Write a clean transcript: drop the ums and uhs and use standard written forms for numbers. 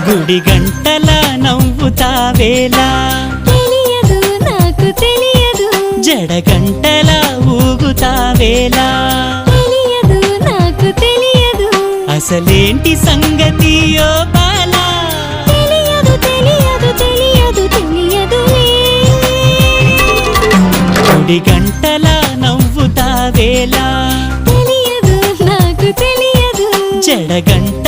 గుడి గంటల నవ్వుతావేలా తెలియదు నాకు తెలియదు జడ గంటల ఊగుతావేలా తెలియదు నాకు తెలియదు అసలేంటి సంగతి ఓ బాలా తెలియదు తెలియదు తెలియదు తెలియదులే గుడి గంటల నవ్వుతావేలా తెలియదు నాకు తెలియదు జడ గంట